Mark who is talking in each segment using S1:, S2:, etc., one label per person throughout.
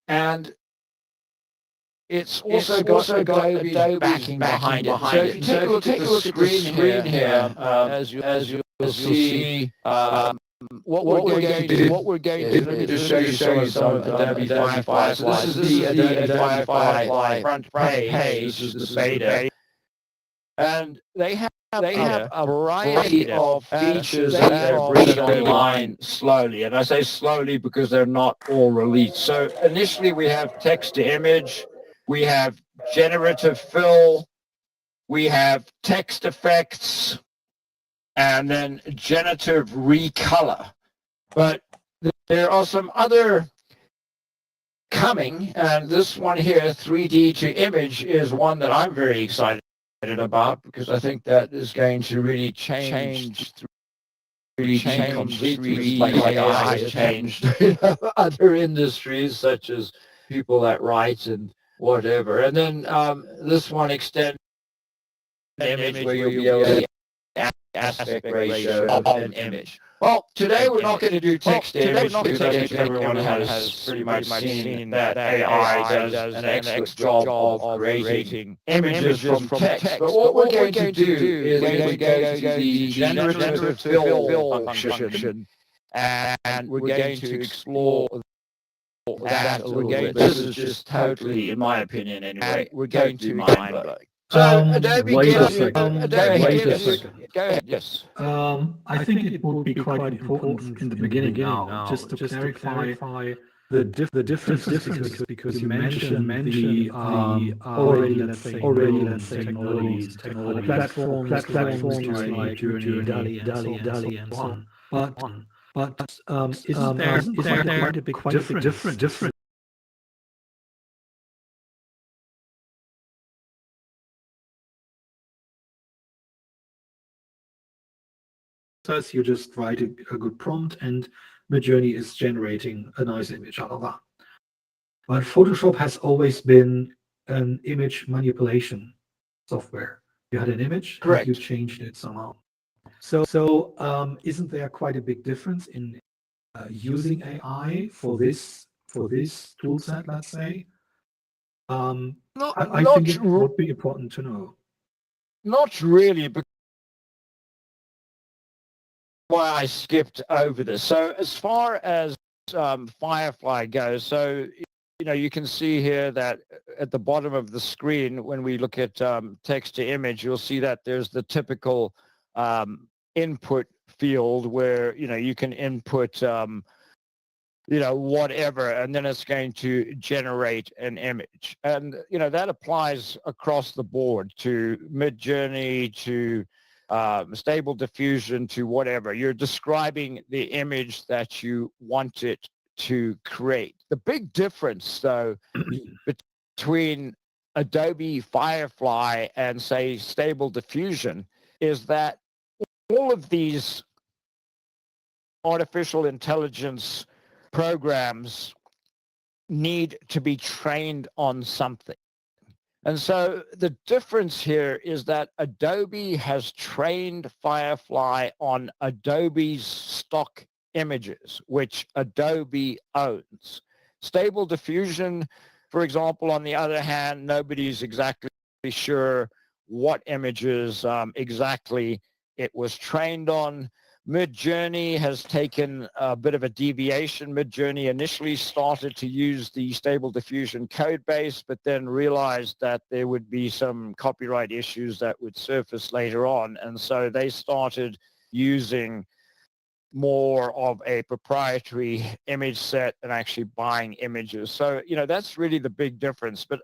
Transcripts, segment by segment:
S1: and it's also got Adobe's backing behind it. So if you take a look at the screen here, as you'll see, what we're going to do, let me just show you some of Adobe Firefly. So this is the Adobe Firefly front page. This is the beta, and they have a variety of features that they're bringing online slowly. And I say slowly because they're not all released. So initially we have text to image, we have generative fill, we have text effects, and then generative recolor. But there are some other coming, and this one here, 3D to image, is one that I'm very excited about, because I think that is going to really change 3D completely, like AI has changed other industries, such as people that write and whatever. And then this one, extend image, where you'll be able to aspect ratio of an image. Well, today we're not going to do text to image, because I think everyone has pretty much seen that AI does an excellent job of creating images from text. But what we're going to do is we're going to go to the generative fill function, and we're going to explore that a little bit. This is just totally, in my opinion anyway, we're going to mind-blowing. So Adobe gives you, go ahead, yes.
S2: I think it would be quite important in the beginning now, just to clarify the differences, because you mentioned the already, let's say, technologies, platforms like Journey, DALL-E, and so on. But isn't there quite a big difference? You just write a good prompt, and Midjourney is generating a nice image out of that. But Photoshop has always been an image manipulation software. You had an image,
S1: correct,
S2: and you changed it somehow. So isn't there quite a big difference in using AI for this tool set, let's say? I think it would be important to know.
S1: Not really, because why I skipped over this. So as far as Firefly goes, so you can see here that at the bottom of the screen, when we look at text to image, you'll see that there's the typical input field where you can input whatever, and then it's going to generate an image. And that applies across the board to Midjourney, to Stable Diffusion, to whatever. You're describing the image that you want it to create. The big difference, though, between Adobe Firefly and, say, Stable Diffusion is that all of these artificial intelligence programs need to be trained on something. And so the difference here is that Adobe has trained Firefly on Adobe's stock images, which Adobe owns. Stable Diffusion, for example, on the other hand, nobody's exactly sure what images exactly it was trained on. Midjourney has taken a bit of a deviation. Midjourney initially started to use the Stable Diffusion code base, but then realized that there would be some copyright issues that would surface later on. And so they started using more of a proprietary image set and actually buying images. So, that's really the big difference. But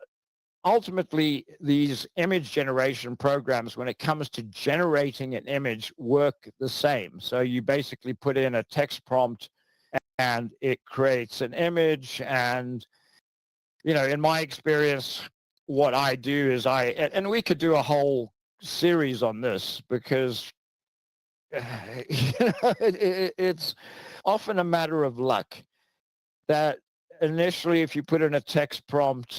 S1: ultimately, these image generation programs, when it comes to generating an image, work the same. So you basically put in a text prompt and it creates an image. And, in my experience, what I do is and we could do a whole series on this, because it's often a matter of luck that initially, if you put in a text prompt,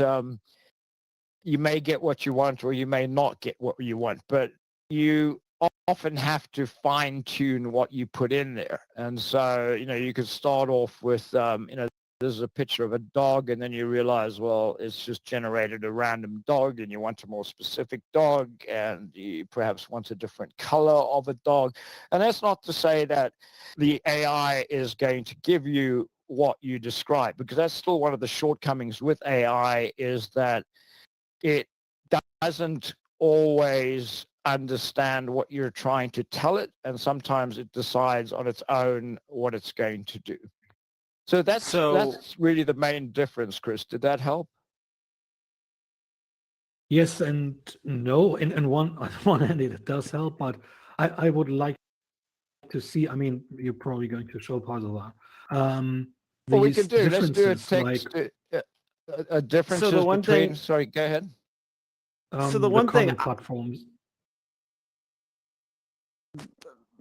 S1: you may get what you want, or you may not get what you want, but you often have to fine tune what you put in there. And so, you could start off with, the there's a picture of a dog, and then you realize, well, it's just generated a random dog, and you want a more specific dog, and you perhaps want a different color of a dog. And that's not to say that the AI is going to give you what you describe, because that's still one of the shortcomings with AI, is that it doesn't always understand what you're trying to tell it, and sometimes it decides on its own what it's going to do. So that's really the main difference, Chris. Did that help?
S2: Yes and no. And one on one hand, it does help, but I would like to see. I mean, you're probably going to show part of that.
S1: Well, we can do. Let's do a
S2: Differences
S1: text.
S2: like
S1: Differences
S3: So the one
S1: between.
S3: thing.
S1: Sorry, go ahead.
S3: So the
S2: the
S3: one thing.
S2: common platforms.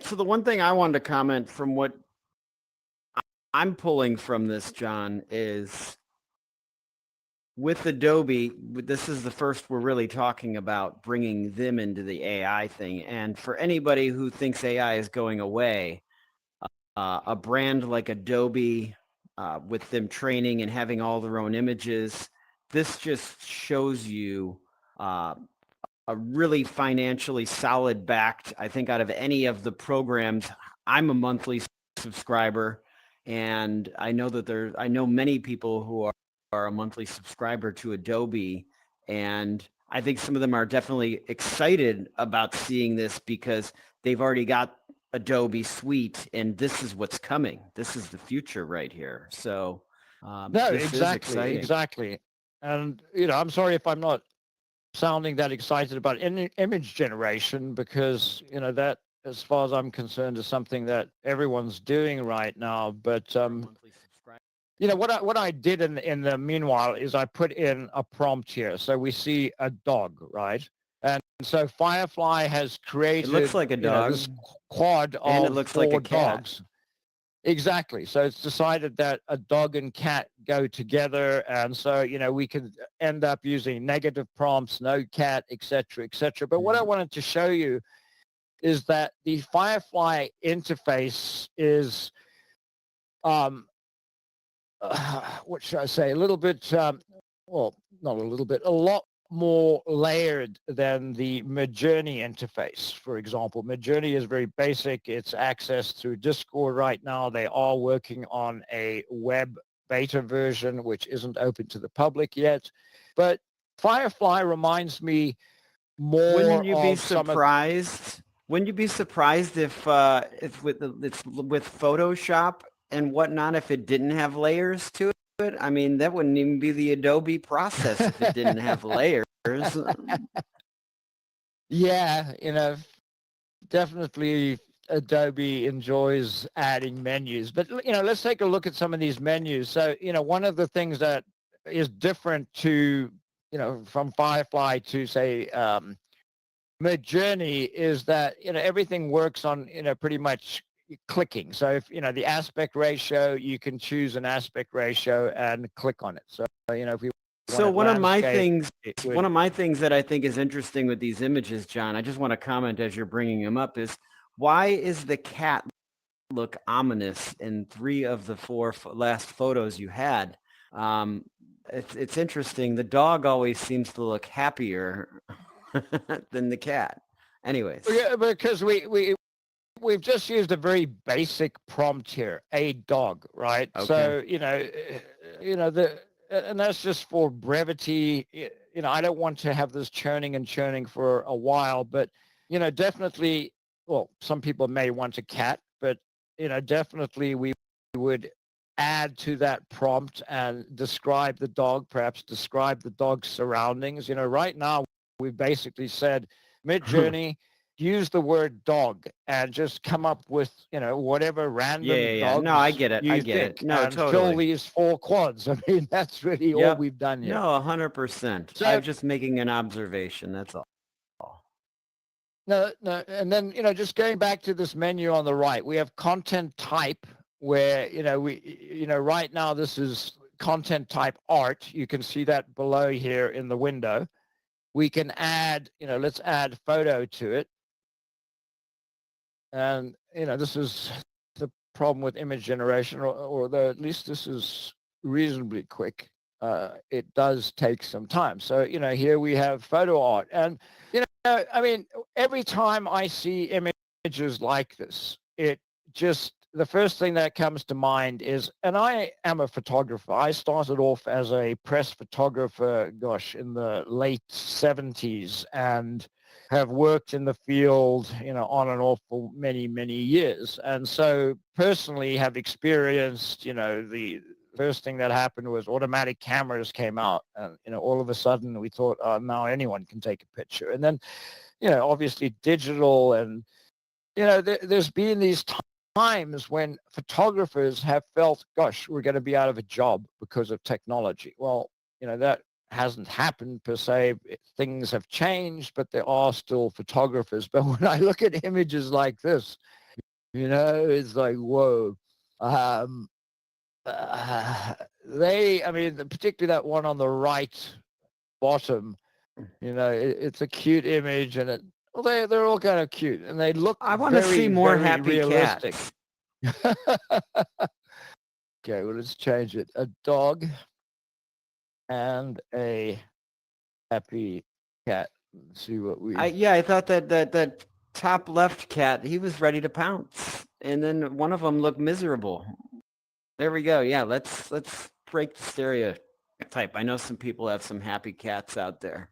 S3: So the one thing I wanted to comment from what I'm pulling from this, John, is with Adobe, this is the first we're really talking about bringing them into the AI thing. And for anybody who thinks AI is going away, a brand like Adobe, with them training and having all their own images, this just shows you a really financially solid backed, I think out of any of the programs. I'm a monthly subscriber, and I know that I know many people who are a monthly subscriber to Adobe, and I think some of them are definitely excited about seeing this because they've already got Adobe Suite, and this is what's coming. This is the future right here. So
S1: No,
S3: this is
S1: exactly,
S3: exciting.
S1: exactly. And I'm sorry if I'm not sounding that excited about image generation, because that, as far as I'm concerned, is something that everyone's doing right now. But
S3: Monthly subscriber.
S1: what I did in the meanwhile is I put in a prompt here. So we see a dog, right? And so Firefly has created,
S3: It looks like a dog,
S1: this quad
S3: and it
S1: of
S3: looks like a
S1: 4
S3: cat.
S1: dogs. Exactly. So it's decided that a dog and cat go together, and so we could end up using negative prompts, no cat, etc., etc. But what I wanted to show you is that the Firefly interface is, what should I say, a little bit, well, not a little bit, a lot more layered than the Midjourney interface. For example, Midjourney is very basic. It's accessed through Discord right now. They are working on a web beta version, which isn't open to the public yet. But Firefly reminds me more
S3: Wouldn't you be
S1: of some of...
S3: surprised? Wouldn't you be surprised if it's with Photoshop and whatnot, if it didn't have layers to it? I mean, that wouldn't even be the Adobe process if it didn't have layers.
S1: Yeah, definitely Adobe enjoys adding menus. But, let's take a look at some of these menus. So, one of the things that is different to, from Firefly to, say, Midjourney, is that, everything works on, pretty much clicking. So if, the aspect ratio, you can choose an aspect ratio and click on it. So, if we
S3: So one of my things that I think is interesting with these images, John, I just want to comment as you're bringing them up, is why is the cat look ominous in 3 of the 4 last photos you had? It's interesting. The dog always seems to look happier than the cat. Anyways.
S1: Yeah, because we've just used a very basic prompt here, a dog, right?
S3: Okay.
S1: So, and that's just for brevity. I don't want to have this churning and churning for a while, but, definitely, well, some people may want a cat, but, definitely we would add to that prompt and describe the dog, perhaps describe the dog's surroundings. Right now we've basically said, Midjourney, use the word dog and just come up with, whatever random dogs.
S3: No, I get it. I get it. No,
S1: and
S3: totally.
S1: fill these 4 quads. I mean, that's really all we've done here.
S3: No, 100%.
S1: So,
S3: I'm just making an observation. That's all.
S1: No. And then, just going back to this menu on the right, we have content type where, right now this is content type art. You can see that below here in the window. We can add, let's add photo to it. And, this is the problem with image generation, or at least this is reasonably quick. It does take some time. So, here we have photo art. And, I mean, every time I see images like this, the first thing that comes to mind is, and I am a photographer. I started off as a press photographer, in the late 70s, and have worked in the field, on and off for many, many years. And so personally have experienced, the first thing that happened was automatic cameras came out, and, all of a sudden we thought, oh, now anyone can take a picture. And then, obviously digital, and, there's been these times when photographers have felt, gosh, we're going to be out of a job because of technology. Well, that hasn't happened per se. Things have changed, but there are still photographers. But when I look at images like this, it's like, whoa. Particularly that one on the right bottom, it's a cute image, and they're all kind of cute, and they look
S3: I want to see more happy
S1: realistic.
S3: cats.
S1: Okay, well, let's change it. A dog and a happy cat. Let's see what we...
S3: I thought that top left cat, he was ready to pounce, and then one of them looked miserable. There we go. Yeah, let's break the stereotype. I know some people have some happy cats out there.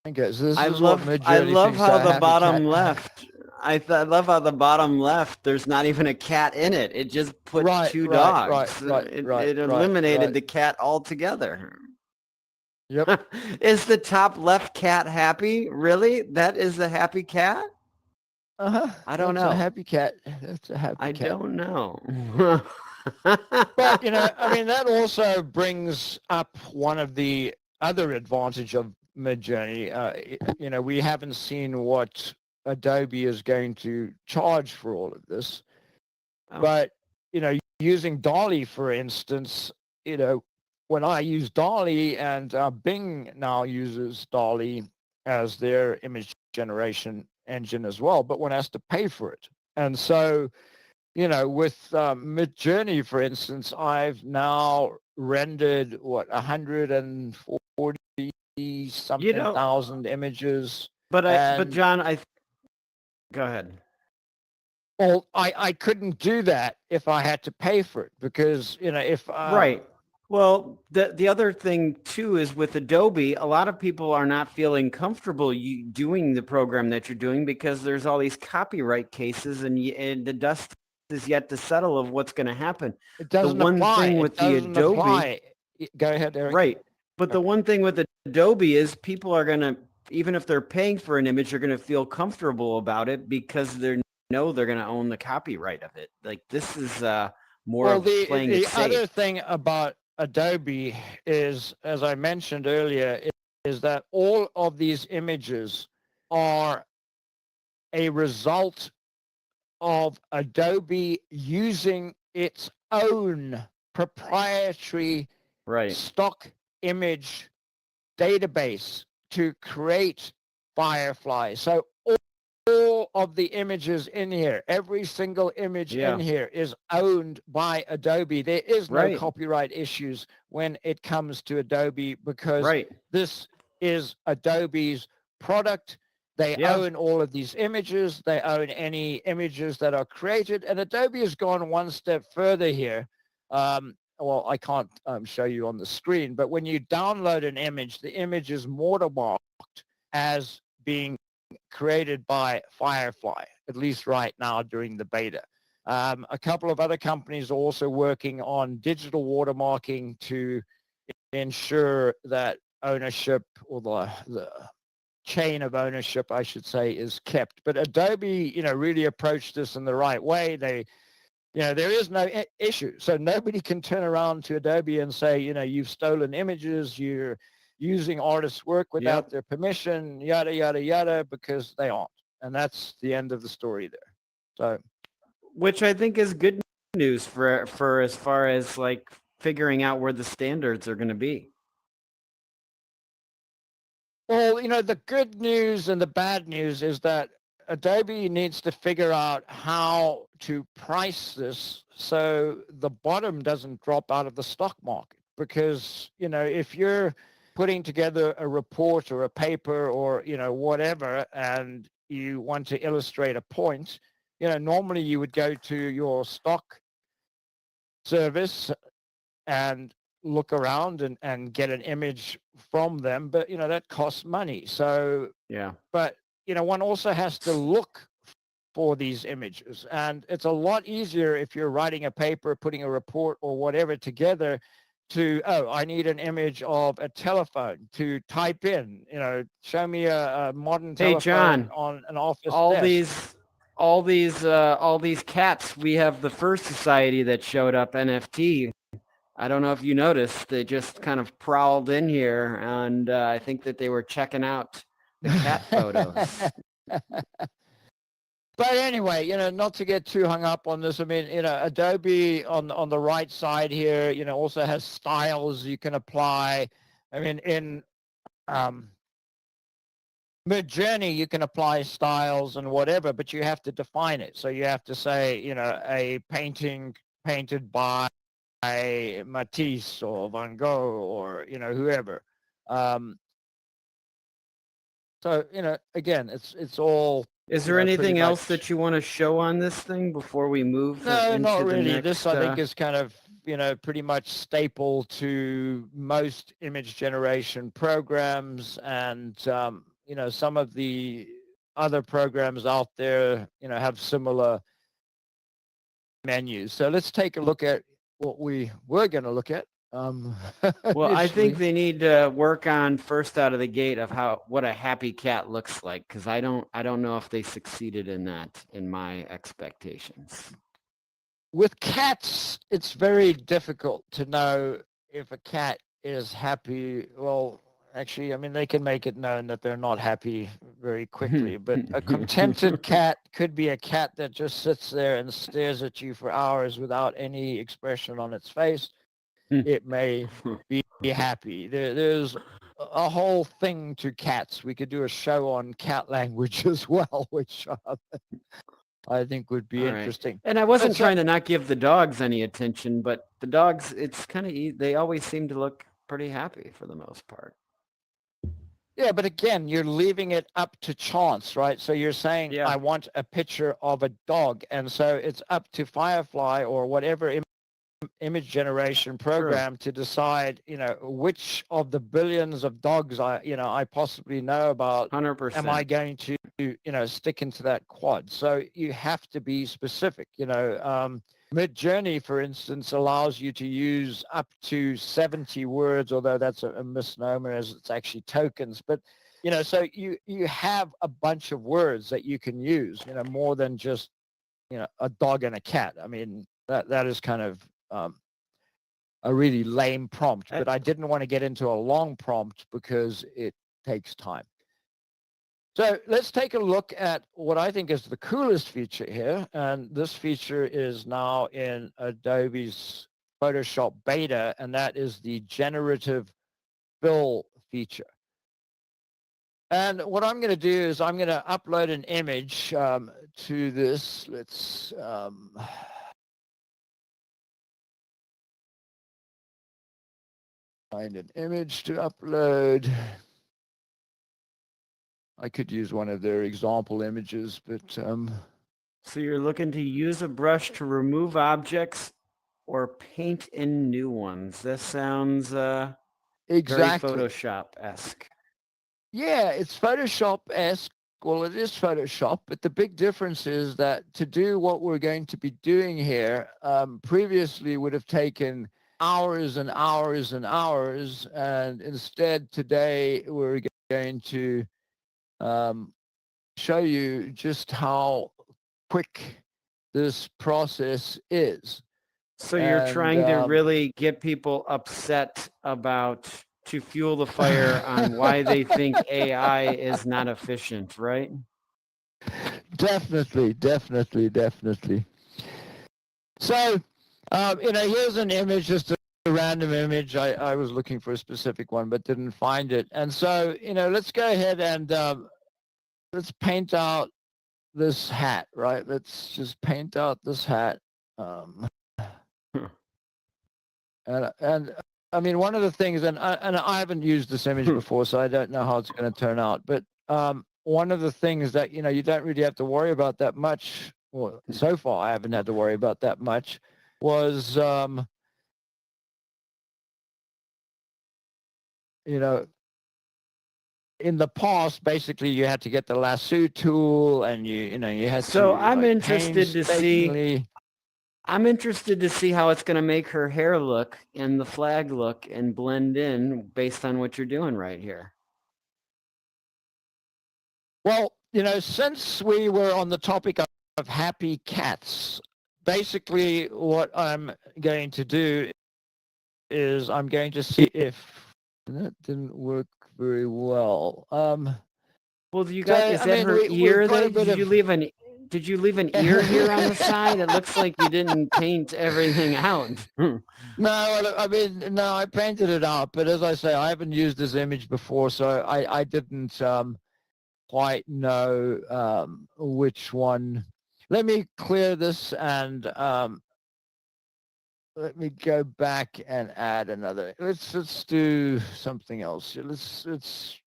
S1: Okay, so this
S3: I
S1: is
S3: love
S1: what
S3: how the bottom left. I love how the bottom left. There's not even a cat in it. It just put two dogs. It eliminated the cat altogether.
S1: Yep.
S3: Is the top left cat happy? Really? That is the happy cat? I don't know.
S1: A happy cat. That's a happy cat.
S3: I don't know.
S1: But, that also brings up one of the other advantage of Midjourney. We haven't seen what Adobe is going to charge for all of this. Oh. But, using DALL-E, for instance, when I use DALL-E, and Bing now uses DALL-E as their image generation engine as well, but one has to pay for it. And so, with Midjourney, for instance, I've now rendered 140 something thousand images.
S3: But John, go ahead.
S1: Well, I couldn't do that if I had to pay for it, because if
S3: right. Well, the other thing too is with Adobe, a lot of people are not feeling comfortable doing the program that you're doing because there's all these copyright cases, and the dust is yet to settle of what's going to happen.
S1: It doesn't
S3: the one
S1: apply.
S3: thing with the Adobe,
S1: apply. Go ahead, Eric.
S3: Right. But the one thing with Adobe is people are going to, even if they're paying for an image, they're going to feel comfortable about it because they're going to own the copyright of it. Like, this is more of playing it safe.
S1: The other thing about Adobe is, as I mentioned earlier, is that all of these images are a result of Adobe using its own proprietary stock image database to create Firefly. So all of the images in here, every single image in here is owned by Adobe. There is no copyright issues when it comes to Adobe, because this is Adobe's product. They own all of these images. They own any images that are created. And Adobe has gone one step further here. Well, I can't show you on the screen, but when you download an image, the image is watermarked as being created by Firefly, at least right now during the beta. A couple of other companies are also working on digital watermarking to ensure that ownership, or the chain of ownership, I should say, is kept. But Adobe, really approached this in the right way. There is no issue. So nobody can turn around to Adobe and say, you've stolen images, you're using artists' work without their permission, yada, yada, yada, because they aren't. And that's the end of the story there. So,
S3: which I think is good news for as far as like figuring out where the standards are going to be.
S1: Well, the good news and the bad news is that Adobe needs to figure out how to price this so the bottom doesn't drop out of the stock market. Because, if you're putting together a report or a paper or, whatever, and you want to illustrate a point, normally you would go to your stock service and look around and get an image from them. But, that costs money. So,
S3: Yeah.
S1: but, one also has to look for these images. And it's a lot easier if you're writing a paper, putting a report or whatever together I need an image of a telephone to type in, show me a modern
S3: Hey,
S1: telephone
S3: John,
S1: on an office
S3: all
S1: desk.
S3: all these cats, we have the first society that showed up, NFT. I don't know if you noticed, they just kind of prowled in here, and I think that they were checking out the cat photos.
S1: But anyway, not to get too hung up on this. I mean, Adobe on the right side here, also has styles you can apply. I mean, in Midjourney, you can apply styles and whatever, but you have to define it. So you have to say, a painting painted by Matisse or Van Gogh or, whoever. So, again, it's all.
S3: Is there anything else that you want to show on this thing before we move
S1: No,
S3: into
S1: not
S3: the
S1: really.
S3: next?
S1: This, I think, is kind of, pretty much staple to most image generation programs. And, some of the other programs out there, have similar menus. So let's take a look at what we were going to look at.
S3: Well, I think they need to work on first out of the gate of what a happy cat looks like, because I don't know if they succeeded in that in my expectations.
S1: With cats, it's very difficult to know if a cat is happy. Well, actually, I mean, they can make it known that they're not happy very quickly, but a contented cat could be a cat that just sits there and stares at you for hours without any expression on its face. It may be happy. There's a whole thing to cats. We could do a show on cat language as well, which I think would be interesting.
S3: And I wasn't trying to not give the dogs any attention, but the dogs, it's kind of, they always seem to look pretty happy for the most part.
S1: Yeah, but again, you're leaving it up to chance, right? So you're saying, I want a picture of a dog. And so it's up to Firefly or whatever image generation program to decide, which of the billions of dogs I possibly know about
S3: 100%.
S1: am I going to, stick into that quad. So you have to be specific. Midjourney, for instance, allows you to use up to 70 words, although that's a misnomer as it's actually tokens. But, so you have a bunch of words that you can use, more than just, a dog and a cat. I mean, that is kind of a really lame prompt, but I didn't want to get into a long prompt because it takes time. So let's take a look at what I think is the coolest feature here. And this feature is now in Adobe's Photoshop beta, and that is the generative fill feature. And what I'm going to do is I'm going to upload an image to this. Let's find an image to upload. I could use one of their example images, but
S3: so you're looking to use a brush to remove objects or paint in new ones. This sounds
S1: exactly
S3: very Photoshop-esque.
S1: Yeah, it's Photoshop-esque. Well, it is Photoshop, but the big difference is that to do what we're going to be doing here, previously would have taken hours and hours and hours, and instead today we're going to show you just how quick this process is.
S3: So you're trying to really get people upset to fuel the fire on why they think AI is not efficient, right?
S1: Definitely. So, here's an image, just a random image. I was looking for a specific one, but didn't find it. And so, let's go ahead and let's paint out this hat, right? Let's just paint out this hat. And I mean, one of the things, and I haven't used this image before, so I don't know how it's going to turn out. But one of the things that, you don't really have to worry about that much, well, so far I haven't had to worry about that much, was, in the past, basically you had to get the lasso tool and you had
S3: So
S1: to
S3: I'm interested to see.
S1: painstakingly.
S3: I'm interested to see how it's going to make her hair look and the flag look and blend in based on what you're doing right here.
S1: Well, since we were on the topic of happy cats, basically what I'm going to do is I'm going to see if that didn't work very well.
S3: Well, you got, is that her ear there? Did you leave an ear here on the side? It looks like you didn't paint everything out.
S1: No, I mean, no, I painted it out, but as I say, I haven't used this image before, so I didn't quite know which one. Let me clear this and let me go back and add another. Let's do something else. Let's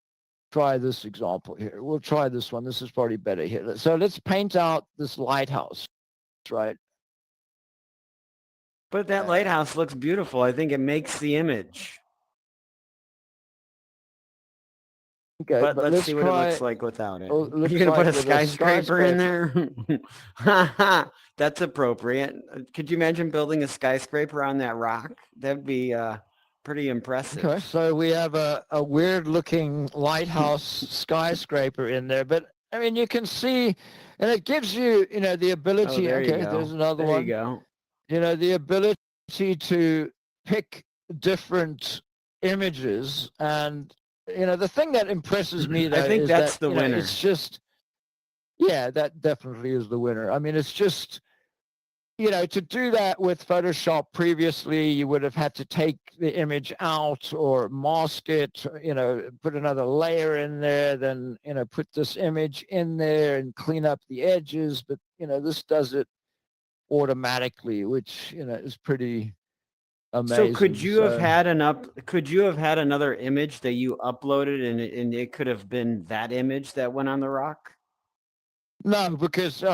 S1: try this example here. We'll try this one. This is probably better here. So let's paint out this lighthouse, right?
S3: But that lighthouse looks beautiful. I think it makes the image.
S1: Okay,
S3: but let's see what it looks like without it.
S1: You're
S3: going to put a skyscraper in there? That's appropriate. Could you imagine building a skyscraper on that rock? That'd be pretty impressive.
S1: Okay, so we have a weird-looking lighthouse skyscraper in there, but I mean, you can see, and it gives you, the ability.
S3: Oh,
S1: okay, there's another one.
S3: There you go.
S1: The ability to pick different images, and the thing that impresses me, though,
S3: I think
S1: is
S3: that's
S1: that,
S3: the winner.
S1: It's just, yeah, that definitely is the winner. I mean, it's just, to do that with Photoshop previously, you would have had to take the image out or mask it, put another layer in there, then, put this image in there and clean up the edges. But, this does it automatically, which, is pretty amazing.
S3: So could you have had another image that you uploaded and it could have been that image that went on the rock?
S1: No, because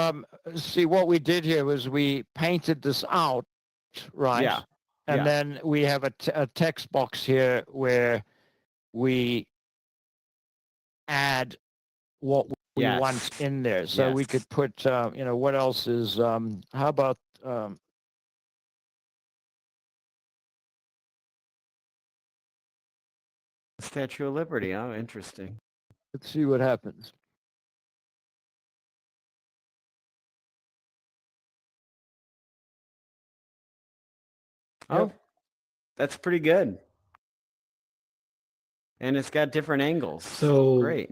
S1: see, what we did here was we painted this out, right?
S3: Yeah.
S1: And then we have a text box here where we add what we want in there. So we could put, what else is, how about,
S3: Statue of Liberty. Oh, interesting.
S1: Let's see what happens.
S3: Oh, that's pretty good. And it's got different angles.
S2: So
S3: great.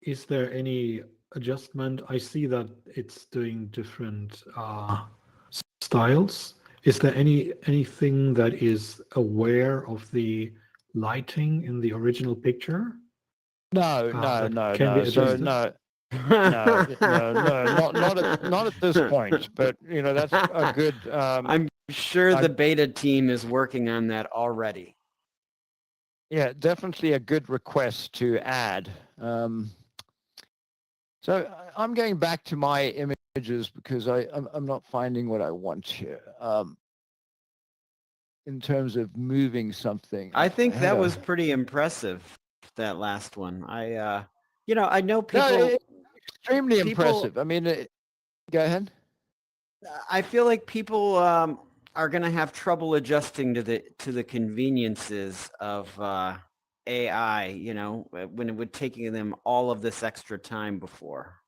S2: Is there any adjustment? I see that it's doing different styles. Is there anything that is aware of the lighting in the original picture?
S1: No. So not at this point. But that's a good.
S3: I'm sure the beta team is working on that already.
S1: Yeah, definitely a good request to add. So I'm going back to my images because I'm not finding what I want here. In terms of moving something.
S3: I think that was pretty impressive, that last one. I know people...
S1: No, extremely impressive. I mean, go ahead.
S3: I feel like people are going to have trouble adjusting to the conveniences of AI, when it would taking them all of this extra time before.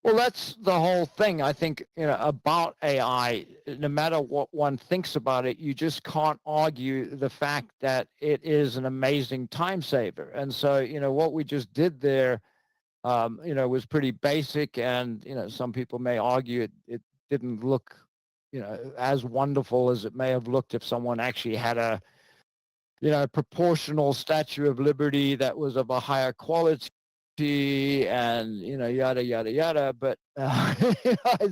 S1: Well, that's the whole thing, I think, about AI. No matter what one thinks about it, you just can't argue the fact that it is an amazing time saver. And so, what we just did there, was pretty basic. And, some people may argue it didn't look, as wonderful as it may have looked if someone actually had a, proportional Statue of Liberty that was of a higher quality. and yada yada yada. But I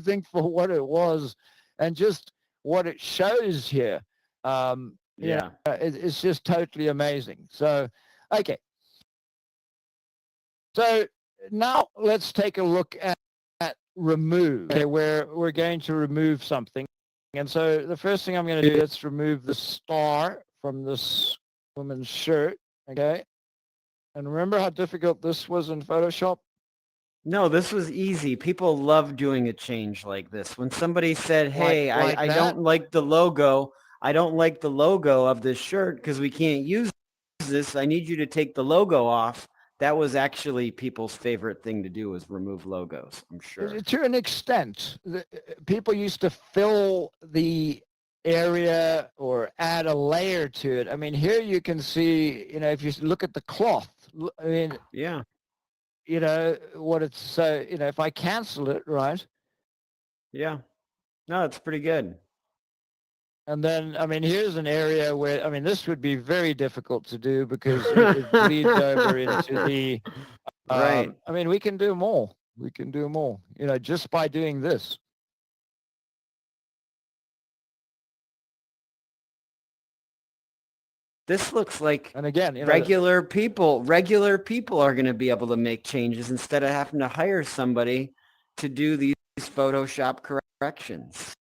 S1: think for what it was, and just what it shows here,
S3: Yeah.
S1: it's just totally amazing. So, okay. So now let's take a look at remove. Okay, where we're going to remove something. And so the first thing I'm going to do, let's remove the star from this woman's shirt. Okay. And remember how difficult this was in Photoshop?
S3: No, this was easy. People love doing a change like this. When somebody said, hey, I don't like the logo. I don't like the logo of this shirt because we can't use this. I need you to take the logo off. That was actually people's favorite thing to do, was remove logos, I'm sure.
S1: To an extent. People used to fill the area or add a layer to it. I mean, here you can see, if you look at the cloth, I mean,
S3: yeah,
S1: what it's, so, if I cancel it, right?
S3: Yeah. No, it's pretty good.
S1: And then, I mean, here's an area where, I mean, this would be very difficult to do because it bleeds over into the,
S3: right.
S1: I mean, we can do more. We can do more, just by doing this.
S3: This looks like,
S1: and again,
S3: regular people are going to be able to make changes instead of having to hire somebody to do these Photoshop corrections.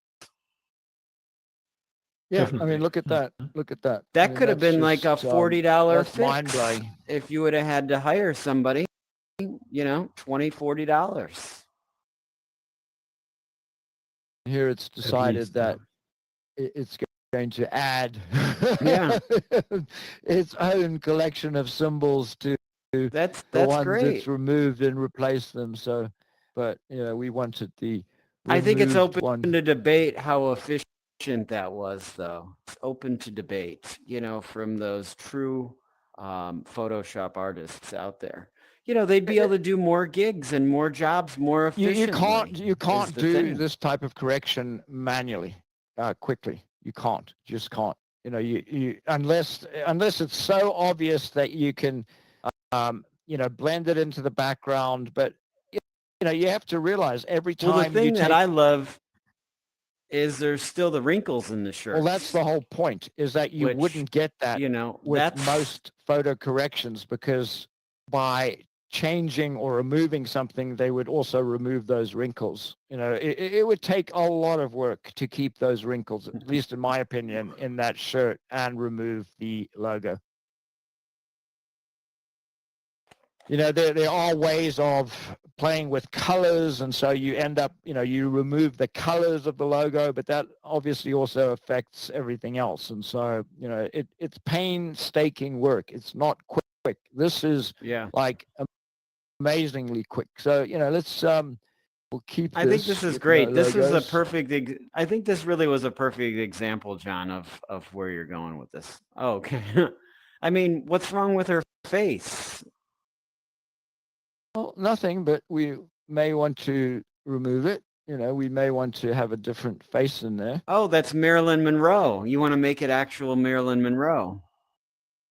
S1: Yeah, I mean, look at that. Look at that.
S3: That could have been like a $40 fix
S1: mind-blowing.
S3: if you would have had to hire somebody, $20-$40.
S1: Here it's decided that it's going to add its own collection of symbols to
S3: that's
S1: the ones
S3: great.
S1: it's removed and replaced them. So, but we wanted the
S3: I think it's open
S1: one.
S3: to debate how efficient that was, though. It's open to debate, from those true Photoshop artists out there. They'd be able to do more gigs and more jobs more efficiently.
S1: You can't do this type of correction manually, quickly. You can't. You just can't. You unless it's so obvious that you can, blend it into the background. But you have to realize every time.
S3: Well, the thing that I love is there's still the wrinkles in the shirt.
S1: Well, that's the whole point, is that you wouldn't get that, with most photo corrections, because by changing or removing something, they would also remove those wrinkles. It would take a lot of work to keep those wrinkles, at least in my opinion, in that shirt, and remove the logo. There are ways of playing with colors, and so you end up, you remove the colors of the logo, but that obviously also affects everything else. And so, it's painstaking work. It's not quick. This is like amazingly quick. So, let's we'll keep this.
S3: I think this is great. This is a perfect, I think this really was a perfect example, John, of where you're going with this. Oh, okay. I mean, what's wrong with her face?
S1: Well, nothing, but we may want to remove it. We may want to have a different face in there.
S3: Oh, that's Marilyn Monroe. You want to make it actual Marilyn Monroe.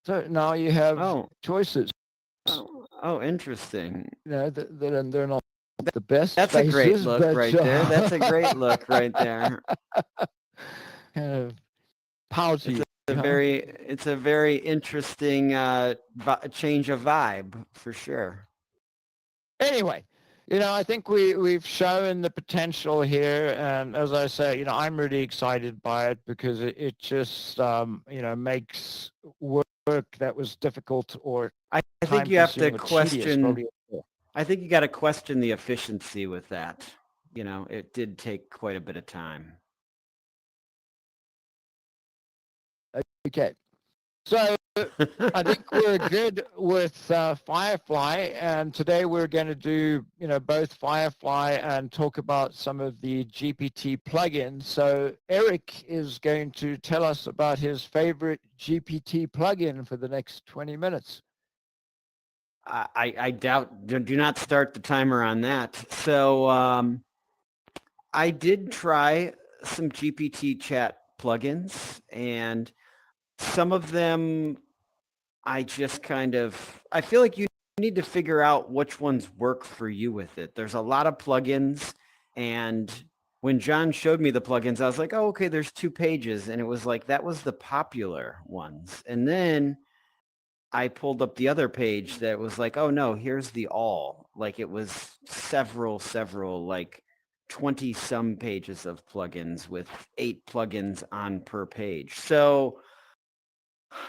S1: So now you have choices.
S3: Oh, interesting.
S1: They're not the best.
S3: That's
S1: faces,
S3: a great look right there. That's a great look right there.
S1: Kind of pouty.
S3: It's a very interesting change of vibe, for sure.
S1: Anyway, I think we've shown the potential here, and as I say, I'm really excited by it, because it just makes work that was difficult or
S3: I think you have to question. I think you got to question the efficiency with that. It did take quite a bit of time.
S1: Okay. So I think we're good with Firefly, and today we're going to do, both Firefly and talk about some of the GPT plugins. So Eric is going to tell us about his favorite GPT plugin for the next 20 minutes.
S3: I doubt, do not start the timer on that. So I did try some GPT chat plugins, and some of them I just I feel like you need to figure out which ones work for you with it. There's a lot of plugins, and when John showed me the plugins, I was like, oh, okay, there's 2 pages. And it was like, that was the popular ones. And then I pulled up the other page that was like, oh no, here's the all. Like it was several, like 20 some pages of plugins with 8 plugins on per page. So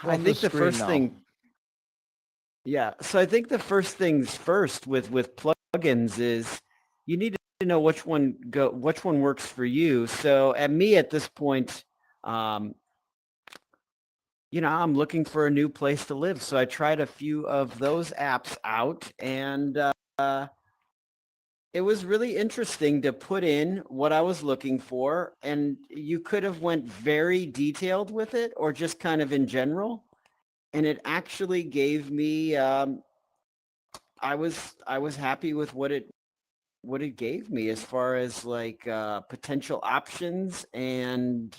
S3: I think the first thing, so I think the first things first with plugins is you need to know which one works for you. So at this point, you know, I'm looking for a new place to live. So I tried a few of those apps out, and it was really interesting to put in what I was looking for. And you could have went very detailed with it or just kind of in general. And it actually gave me, I was happy with what it gave me as far as like potential options. And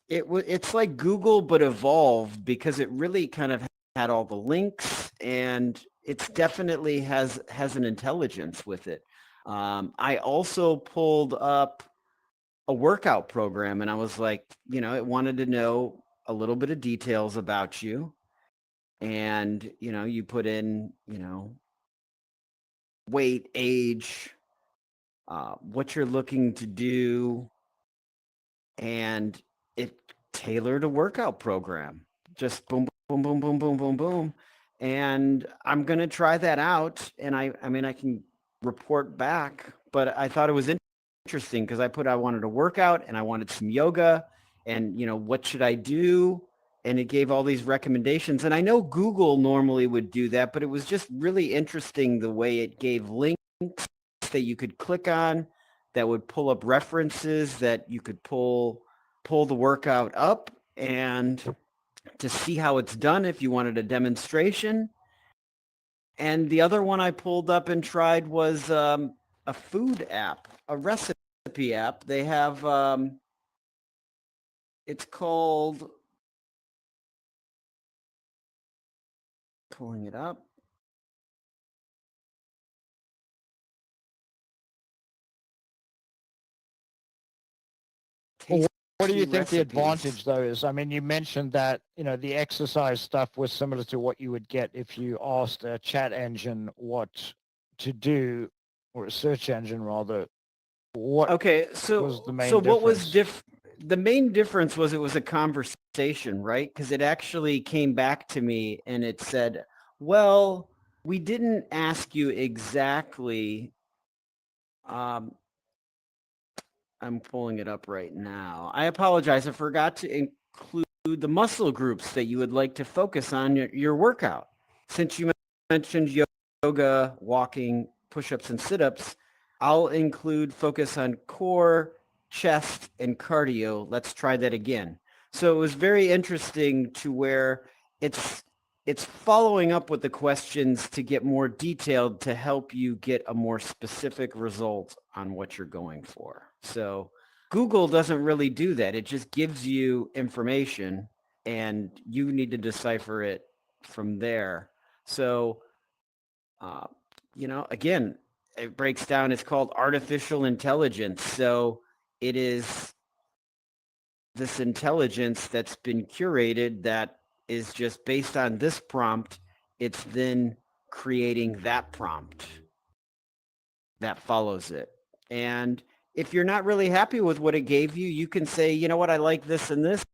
S3: it's like Google but evolved, because it really kind of had all the links, and it's definitely has an intelligence with it. I also pulled up a workout program, and I was like, you know, it wanted to know a little bit of details about you. And, you know, you put in, you know, weight, age, what you're looking to do, and it tailored a workout program. Just boom, boom, boom, boom, boom, boom, boom. And I'm going to try that out. And I mean, I can report back, but I thought it was interesting because I wanted to work out and I wanted some yoga, and, you know, what should I do? And it gave all these recommendations. And I know Google normally would do that, but it was just really interesting the way it gave links that you could click on that would pull up references that you could pull the workout up and to see how it's done if you wanted a demonstration. And the other one I pulled up and tried was a food app, a recipe app. They have, it's called, pulling it up.
S1: Well, what do you think the
S3: Recipes.
S1: advantage though is? I mean, you mentioned that, you know, the exercise stuff was similar to what you would get if you asked a chat engine what to do, or a search engine rather. What
S3: Okay, so
S1: was the main
S3: what was
S1: difference?
S3: the main difference was it was a conversation, right? Because it actually came back to me and it said, well, we didn't ask you exactly, I'm pulling it up right now. I apologize. I forgot to include the muscle groups that you would like to focus on your workout. Since you mentioned yoga, walking, push-ups, and sit-ups, I'll include focus on core, chest, and cardio. Let's try that again. So it was very interesting to where it's following up with the questions to get more detailed to help you get a more specific result on what you're going for. So Google doesn't really do that. It just gives you information and you need to decipher it from there. So, you know, again, it breaks down, it's called artificial intelligence. So it is this intelligence that's been curated that is just based on this prompt. It's then creating that prompt that follows it. And if you're not really happy with what it gave you, you can say, you know what, I like this and this,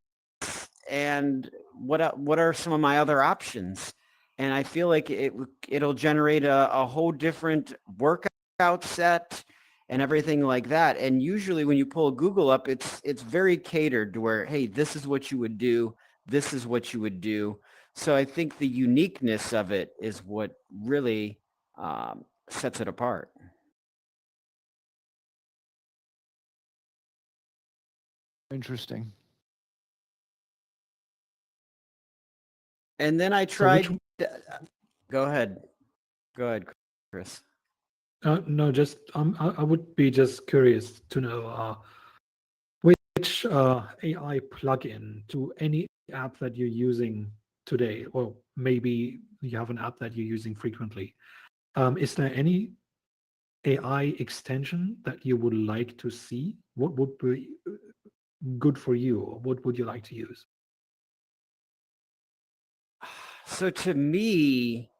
S3: and what are some of my other options? And I feel like it'll generate a whole different workout set and everything like that. And usually when you pull Google up, it's very catered to where, hey, this is what you would do. This is what you would do. So I think the uniqueness of it is what really sets it apart.
S1: Interesting.
S3: And then I tried. Go ahead, Chris.
S2: No, just I would be just curious to know which AI plugin to any app that you're using today, or maybe you have an app that you're using frequently. Is there any AI extension that you would like to see? What would be good for you, or what would you like to use?
S3: So to me,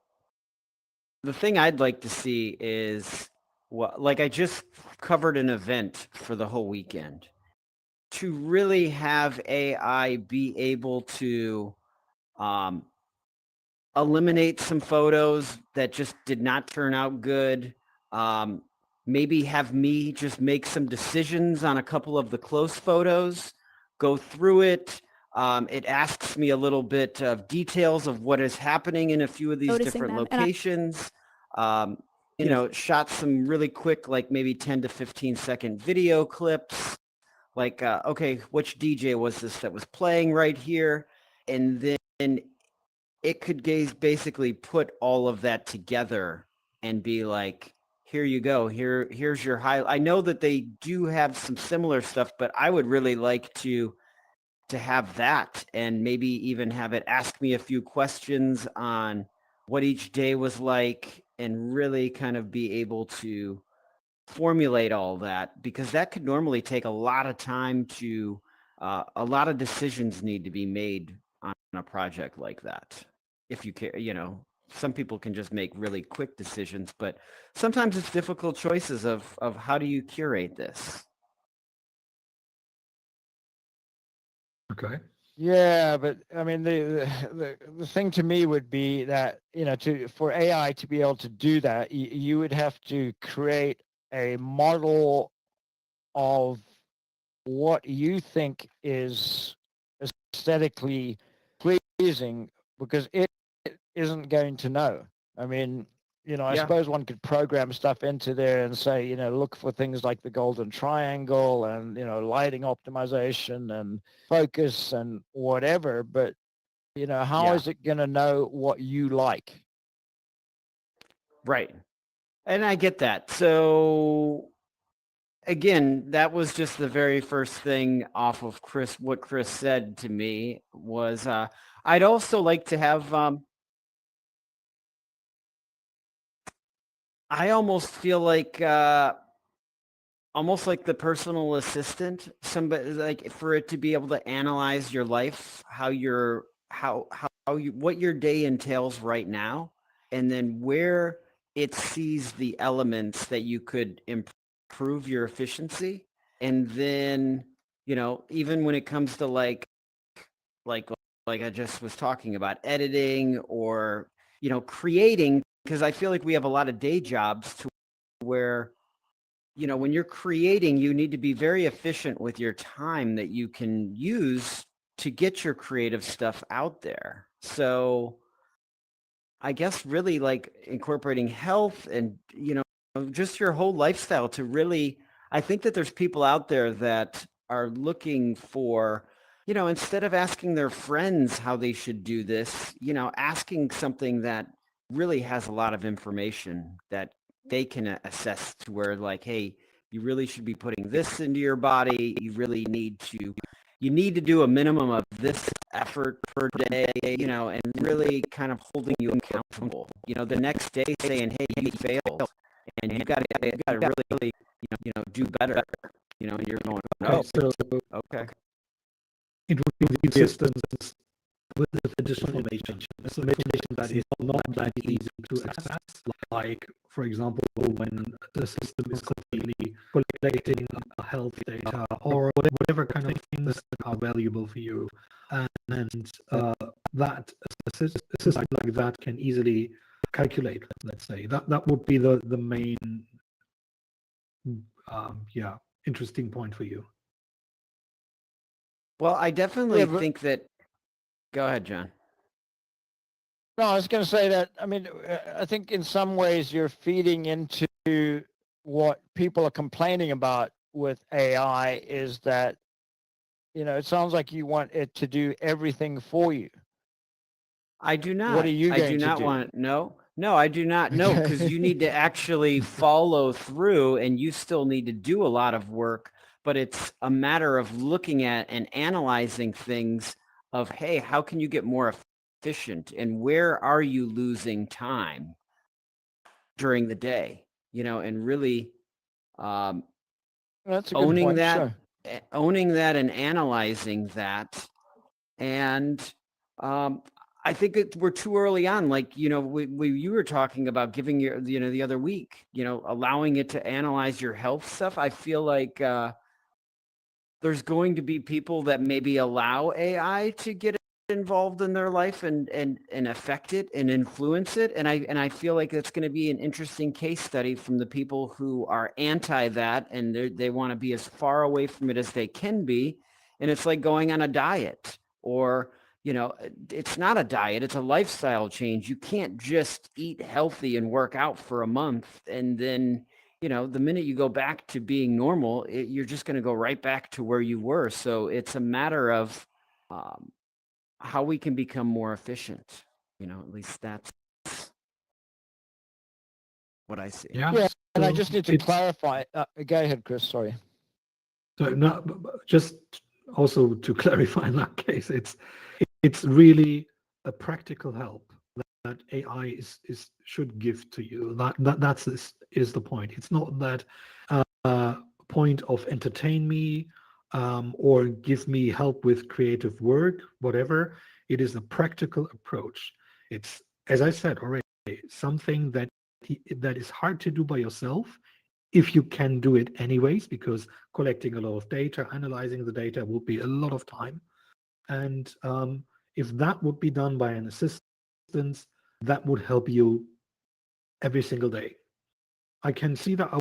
S3: the thing I'd like to see is like I just covered an event for the whole weekend. To really have AI be able to eliminate some photos that just did not turn out good. Maybe have me just make some decisions on a couple of the close photos, go through it. It asks me a little bit of details of what is happening in a few of these different locations. You know, shot some really quick, like maybe 10 to 15-second video clips. Like, okay, which DJ was this that was playing right here? And then it could basically put all of that together and be like, here you go. Here's your I know that they do have some similar stuff, but I would really like to have that, and maybe even have it ask me a few questions on what each day was like, and really kind of be able to formulate all that, because that could normally take a lot of time to a lot of decisions need to be made on a project like that. If you care, you know, some people can just make really quick decisions, but sometimes it's difficult choices of how do you curate this.
S2: Okay.
S1: Yeah, but I mean, the thing to me would be that, you know, for AI to be able to do that, you would have to create a model of what you think is aesthetically pleasing, because it isn't going to know. I mean, you know, I suppose one could program stuff into there and say, you know, look for things like the golden triangle and, you know, lighting optimization and focus and whatever. But, you know, how is it going to know what you like?
S3: Right. And I get that. So again, that was just the very first thing off of what Chris said to me was, I'd also like to have, I almost feel like, almost like the personal assistant, somebody like for it to be able to analyze your life, how what your day entails right now, and then where it sees the elements that you could improve your efficiency. And then, you know, even when it comes to like like I just was talking about editing, or, you know, creating, because I feel like we have a lot of day jobs to where, you know, when you're creating, you need to be very efficient with your time that you can use to get your creative stuff out there. So I guess really like incorporating health and, you know, just your whole lifestyle to really, I think that there's people out there that are looking for, you know, instead of asking their friends how they should do this, you know, asking something that really has a lot of information that they can assess, to where like, hey, you really should be putting this into your body. You really need to do a minimum of this effort per day, you know, and really kind of holding you accountable. You know, the next day saying, hey, you failed, and you got to really, you know, do better. You know, and you're going, oh,
S2: so
S3: okay.
S2: It would be systems with additional information. It's information that is not that easy to access. Like, for example, when the system is completely collecting health data or whatever kind of things that are valuable for you, and that a system like that can easily calculate. Let's say that would be the main, interesting point for you.
S3: Well, I definitely think that. Go ahead, John.
S1: No, I was going to say that, I mean, I think in some ways you're feeding into what people are complaining about with AI, is that, you know, it sounds like you want it to do everything for you.
S3: I do not.
S1: What are you going to do?
S3: I do not want, no, I do not. No, because you need to actually follow through, and you still need to do a lot of work, but it's a matter of looking at and analyzing things of, hey, how can you get more efficient, and where are you losing time during the day, and really
S1: That's a good
S3: owning
S1: point.
S3: that,
S1: Sure.
S3: and analyzing that. And I think we're too early on. Like, you were talking about giving your, the other week, allowing it to analyze your health stuff. I feel like there's going to be people that maybe allow AI to get involved in their life and affect it and influence it. And I feel like it's going to be an interesting case study from the people who are anti that, and they want to be as far away from it as they can be. And it's like going on a diet, or, it's not a diet, it's a lifestyle change. You can't just eat healthy and work out for a month, and then, the minute you go back to being normal, you're just going to go right back to where you were. So it's a matter of how we can become more efficient. At least that's what I see.
S1: Yeah, and I
S2: so
S1: just need to clarify. Go ahead, Chris. Sorry.
S2: So no, just also to clarify in that case, it's really a practical help that AI should give to you. That's is the point. It's not that point of entertain me or give me help with creative work, whatever. It is a practical approach. It's, as I said already, something that is hard to do by yourself, if you can do it anyways, because collecting a lot of data, analyzing the data will be a lot of time. And if that would be done by an assistant, that would help you every single day. I can see that I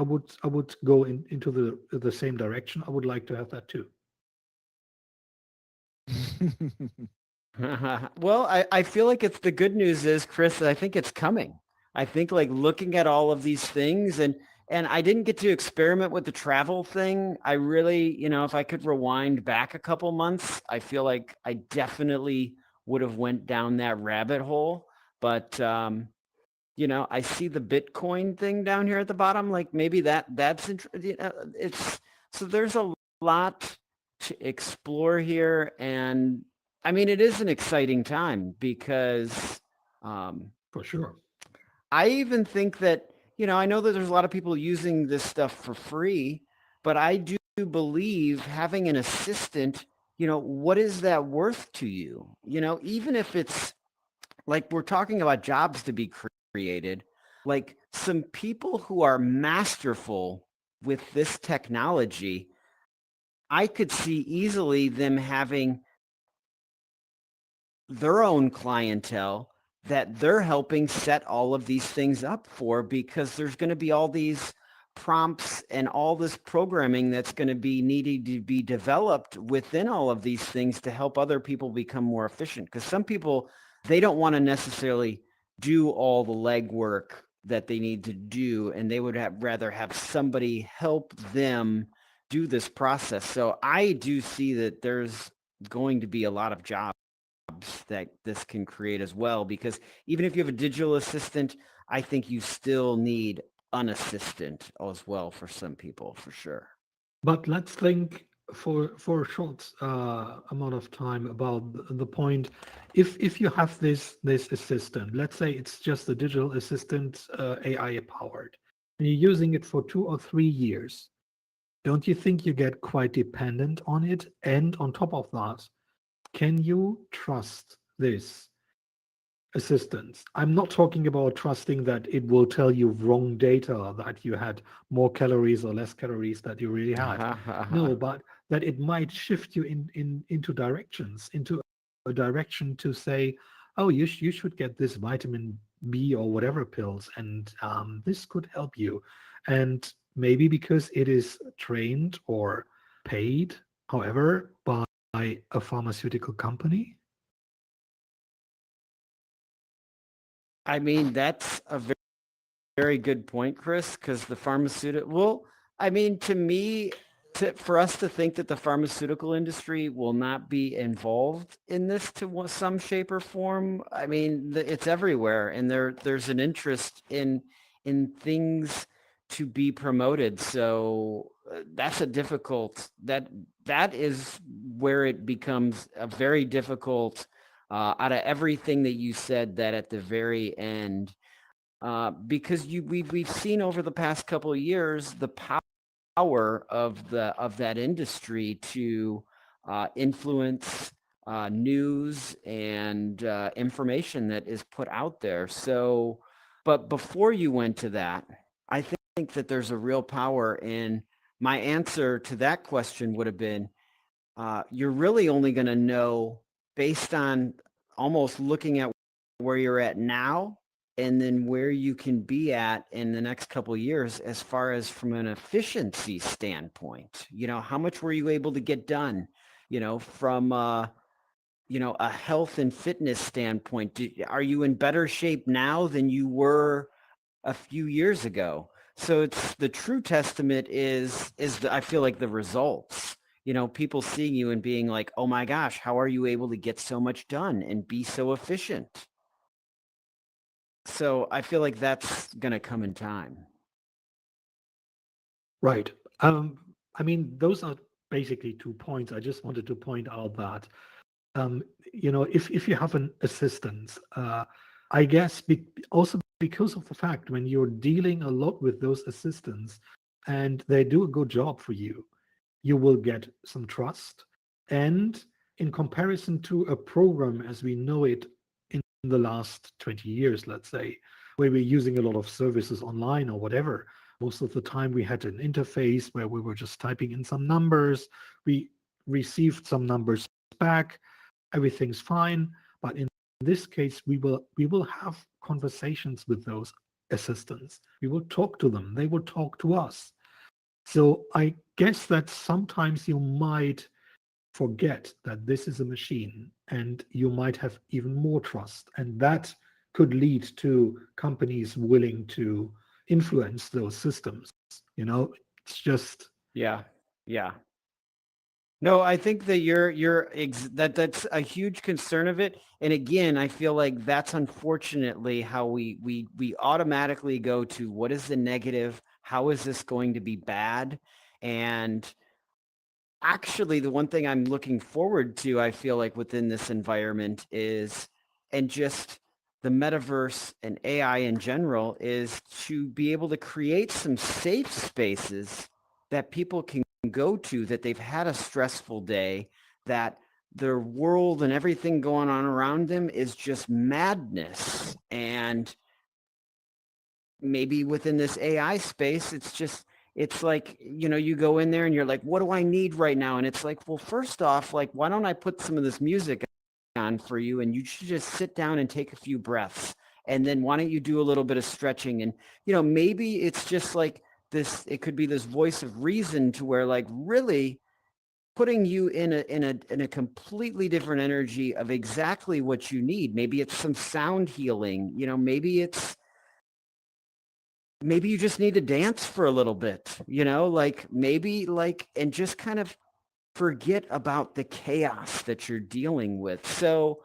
S2: would go into the same direction. I would like to have that too.
S3: Well, I feel like it's, the good news is, Chris, I think it's coming. I think, like, looking at all of these things, and I didn't get to experiment with the travel thing. I really, if I could rewind back a couple months, I feel like I definitely would have went down that rabbit hole. But I see the Bitcoin thing down here at the bottom. Like, maybe that's it's, so there's a lot to explore here. And I mean, it is an exciting time because
S2: For sure.
S3: I even think that, I know that there's a lot of people using this stuff for free, but I do believe having an assistant, what is that worth to you? Even if it's like, we're talking about jobs to be created, like, some people who are masterful with this technology, I could see easily them having their own clientele that they're helping set all of these things up for, because there's going to be all these prompts and all this programming that's going to be needed to be developed within all of these things to help other people become more efficient. Because some people, they don't want to necessarily do all the legwork that they need to do, and they would rather have somebody help them do this process. So I do see that there's going to be a lot of jobs that this can create as well, because even if you have a digital assistant, I think you still need an assistant as well for some people, for sure.
S2: But let's think for a short amount of time about the point. If you have this assistant, let's say it's just a digital assistant, AI powered, and you're using it for 2 or 3 years, don't you think you get quite dependent on it? And on top of that, can you trust this assistance? I'm not talking about trusting that it will tell you wrong data, that you had more calories or less calories that you really had. No, but that it might shift you into a direction to say, oh, you should get this vitamin B or whatever pills, and this could help you. And maybe because it is trained or paid, however, by a pharmaceutical company.
S3: I mean, that's a very, very good point, Chris, because the pharmaceutical, well, I mean, to me, for us to think that the pharmaceutical industry will not be involved in this to some shape or form, I mean, it's everywhere, and there's an interest in things to be promoted. So that's a difficult, that is where it becomes a very difficult out of everything that you said that at the very end, because we've seen over the past couple of years the power of that industry to influence news and information that is put out there. So, but before you went to that, I think that there's a real power in my answer to that question would have been, you're really only going to know based on almost looking at where you're at now and then where you can be at in the next couple of years as far as from an efficiency standpoint. How much were you able to get done, from a health and fitness standpoint? Are you in better shape now than you were a few years ago? So it's the true testament I feel like the results, people seeing you and being like, oh my gosh, how are you able to get so much done and be so efficient? So I feel like that's going to come in time.
S2: Right. I mean, those are basically 2 points. I just wanted to point out that, if you have an assistant, I guess also because of the fact when you're dealing a lot with those assistants and they do a good job for you, you will get some trust. And in comparison to a program as we know it in the last 20 years, let's say, where we're using a lot of services online or whatever, most of the time we had an interface where we were just typing in some numbers, we received some numbers back, everything's fine. But in this case, we will have conversations with those assistants. We will talk to them. They will talk to us. So I guess that sometimes you might forget that this is a machine and you might have even more trust. And that could lead to companies willing to influence those systems. It's just.
S3: Yeah. No, I think that that's a huge concern of it. And again, I feel like that's unfortunately how we automatically go to what is the negative? How is this going to be bad? And actually, the one thing I'm looking forward to, I feel like within this environment and just the metaverse and AI in general, is to be able to create some safe spaces that people can go to, that they've had a stressful day, that their world and everything going on around them is just madness. And maybe within this AI space, it's like, you go in there and you're like, what do I need right now? And it's like, well, first off, like, why don't I put some of this music on for you? And you should just sit down and take a few breaths. And then why don't you do a little bit of stretching? And, maybe it's just like this, it could be this voice of reason to where, like, really putting you in a completely different energy of exactly what you need. Maybe it's some sound healing, maybe you just need to dance for a little bit, and just kind of forget about the chaos that you're dealing with. So,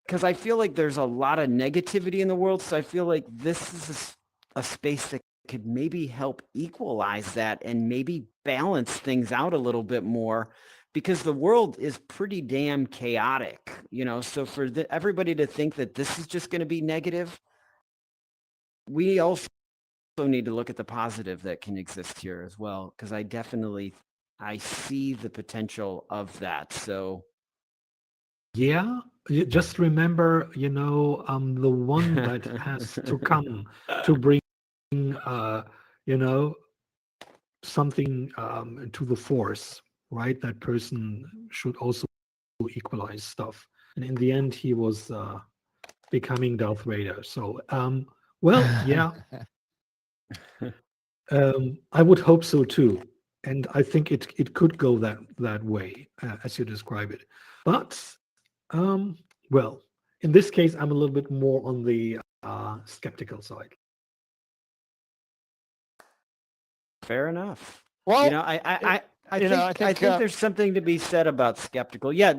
S3: because I feel like there's a lot of negativity in the world. So I feel like this is a space that could maybe help equalize that and maybe balance things out a little bit more, because the world is pretty damn chaotic, so for everybody to think that this is just going to be negative, we also need to look at the positive that can exist here as well, because I see the potential of that. So
S2: Yeah, just remember, the one that has to come to bring, something to the force, right? That person should also equalize stuff. And in the end, he was becoming Darth Vader. So, well, yeah, I would hope so too. And I think it could go that way, as you describe it. But, well, in this case, I'm a little bit more on the skeptical side.
S3: fair enough.
S1: Well,
S3: I think there's something to be said about skeptical. Yeah,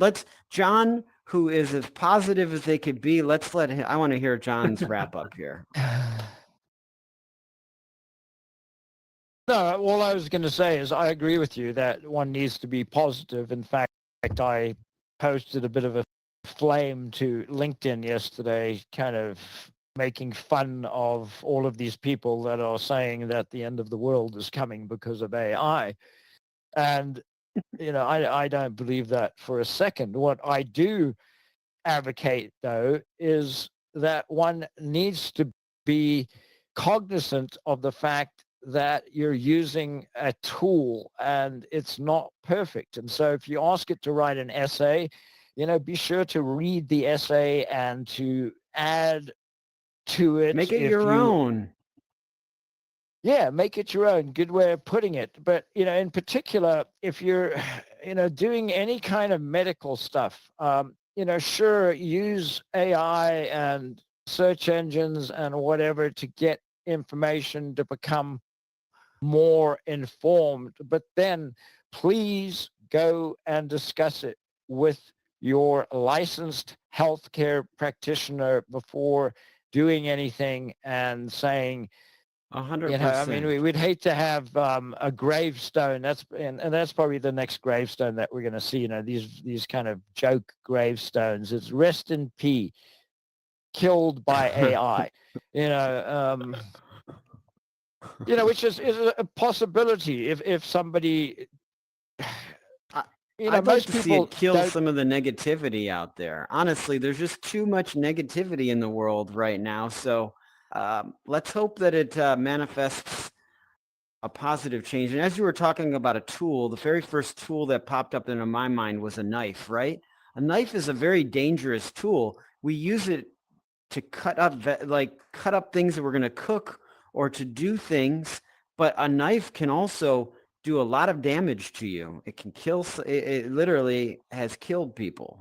S3: John, who is as positive as they could be, I want to hear John's wrap up here.
S1: No, all I was going to say is I agree with you that one needs to be positive. In fact, I posted a bit of a flame to LinkedIn yesterday, kind of making fun of all of these people that are saying that the end of the world is coming because of AI. And, I don't believe that for a second. What I do advocate, though, is that one needs to be cognizant of the fact that you're using a tool and it's not perfect. And so if you ask it to write an essay, be sure to read the essay and to add to it.
S3: Make it your own.
S1: Yeah, make it your own. Good way of putting it. But, in particular, if you're, doing any kind of medical stuff, sure, use AI and search engines and whatever to get information to become more informed. But then please go and discuss it with your licensed healthcare practitioner before doing anything and saying,
S3: 100%.
S1: we'd hate to have a gravestone. That's probably the next gravestone that we're going to see. These kind of joke gravestones. It's rest in peace, killed by AI. Which is a possibility if somebody.
S3: I'd like
S1: most
S3: to
S1: people
S3: see it kill some of the negativity out there. Honestly, there's just too much negativity in the world right now. So let's hope that it manifests a positive change. And as you were talking about a tool, the very first tool that popped up into my mind was a knife, right? A knife is a very dangerous tool. We use it to cut up things that we're going to cook or to do things, but a knife can also do a lot of damage to you. It can kill. It literally has killed people.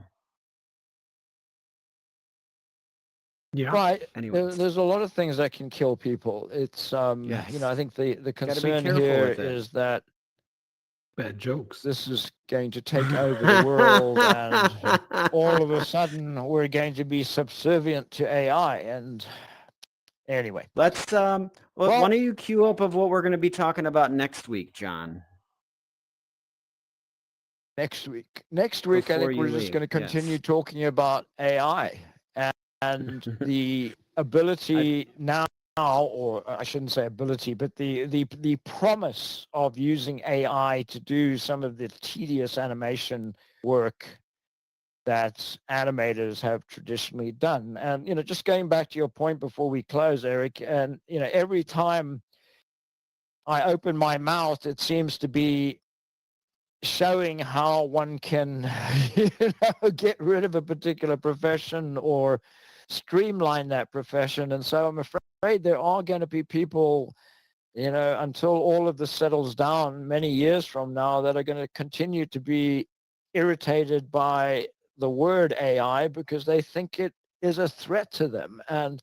S2: Yeah.
S1: Right.
S3: Anyways.
S1: There's a lot of things that can kill people. It's,
S3: Yes.
S1: I think the concern
S3: careful
S1: here
S3: with it.
S1: is that
S2: Bad jokes.
S1: this is going to take over the world and all of a sudden we're going to be subservient to AI. And anyway.
S3: Let's, why don't you queue up of what we're going to be talking about next week, John?
S1: Next week, I think we're just going to continue talking about AI and the ability now, or I shouldn't say ability, but the promise of using AI to do some of the tedious animation work that animators have traditionally done. And, just going back to your point before we close, Eric, and, every time I open my mouth, it seems to be showing how one can get rid of a particular profession or streamline that profession. And so I'm afraid there are going to be people, until all of this settles down many years from now, that are going to continue to be irritated by the word AI because they think it is a threat to them. And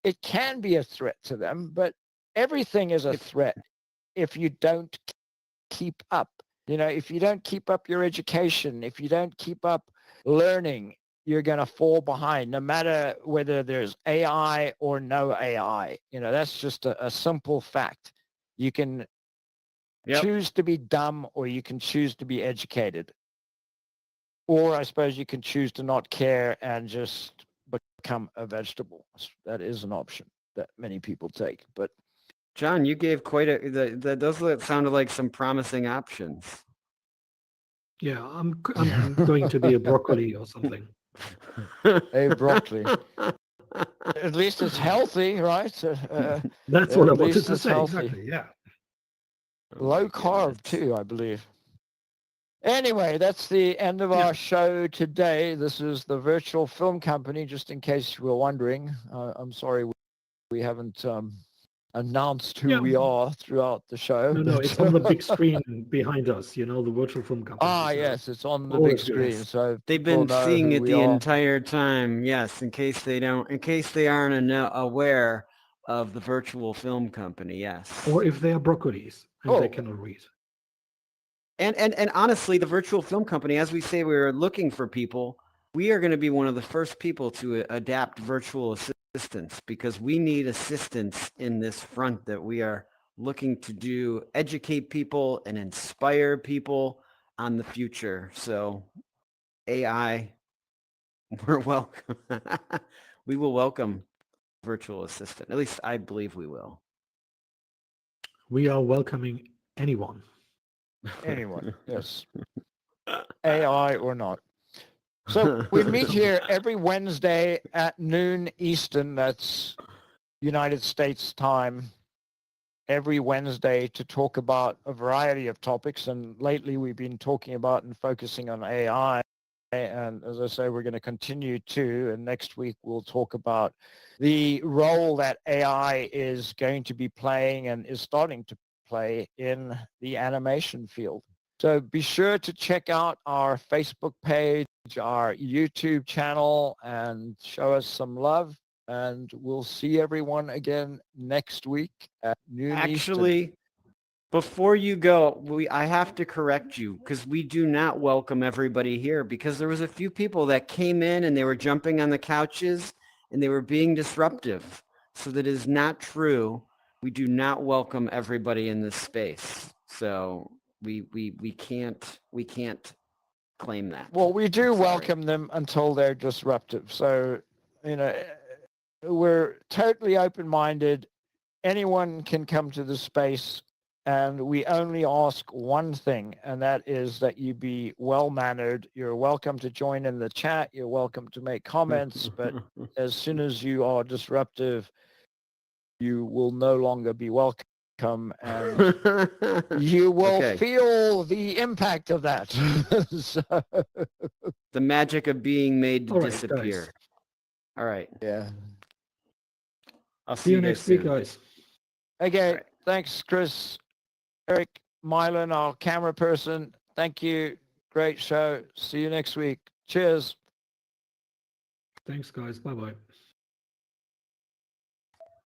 S1: it can be a threat to them, but everything is a threat if you don't keep up. If you don't keep up your education, if you don't keep up learning, you're going to fall behind, no matter whether there's AI or no AI. That's just a simple fact. You can choose to be dumb or you can choose to be educated. Or I suppose you can choose to not care and just become a vegetable. That is an option that many people take. But
S3: John, you gave quite those sounded like some promising options.
S2: Yeah, I'm going to be a broccoli or something.
S1: A broccoli. At least it's healthy, right?
S2: That's what I wanted
S1: least
S2: to
S1: it's
S2: say.
S1: healthy.
S2: Exactly. Yeah.
S1: Low carb too, I believe. Anyway, that's the end of our show today. This is the Virtual Film Company, just in case you were wondering. I'm sorry we haven't announced who we are throughout the show.
S2: No, it's on the big screen behind us, the Virtual Film Company.
S1: Ah,
S2: so
S1: yes, it's on the big screen.
S2: Yes.
S1: So
S3: they've been seeing it the entire time. Yes, in case they aren't aware of the Virtual Film Company. Yes.
S2: Or if they are broccolis and they cannot read.
S3: And honestly, the Virtual Film Company, as we say, we're looking for people. We are going to be one of the first people to adapt virtual assistants because we need assistance in this front that we are looking to do, educate people and inspire people on the future. So AI, We're welcome. We will welcome virtual assistant. At least I believe we will.
S2: We are welcoming anyone.
S1: Anyone, yes. AI or not. So we meet here every Wednesday at noon Eastern, that's United States time, every Wednesday to talk about a variety of topics. And lately we've been talking about and focusing on AI. And as I say, we're going to continue to, and next week we'll talk about the role that AI is going to be playing and is starting to play in the animation field. So be sure to check out our Facebook page, our YouTube channel, and show us some love. And we'll see everyone again next week at noon Eastern.
S3: Actually, before you go, I have to correct you because we do not welcome everybody here because there was a few people that came in and they were jumping on the couches and they were being disruptive. So that is not true. We do not welcome everybody in this space. So we can't claim that.
S1: Well, we do welcome them until they're disruptive. So, we're totally open-minded. Anyone can come to the space, and we only ask one thing, and that is that you be well-mannered. You're welcome to join in the chat. You're welcome to make comments, but as soon as you are disruptive, you will no longer be welcome, and you will feel the impact of that. So,
S3: the magic of being made to
S2: All right,
S3: disappear.
S2: guys.
S3: All right.
S1: Yeah.
S3: I'll
S2: See you next week, guys.
S1: Okay.
S3: Right.
S1: Thanks, Chris. Eric, Mylan, our camera person. Thank you. Great show. See you next week. Cheers.
S2: Thanks, guys. Bye-bye.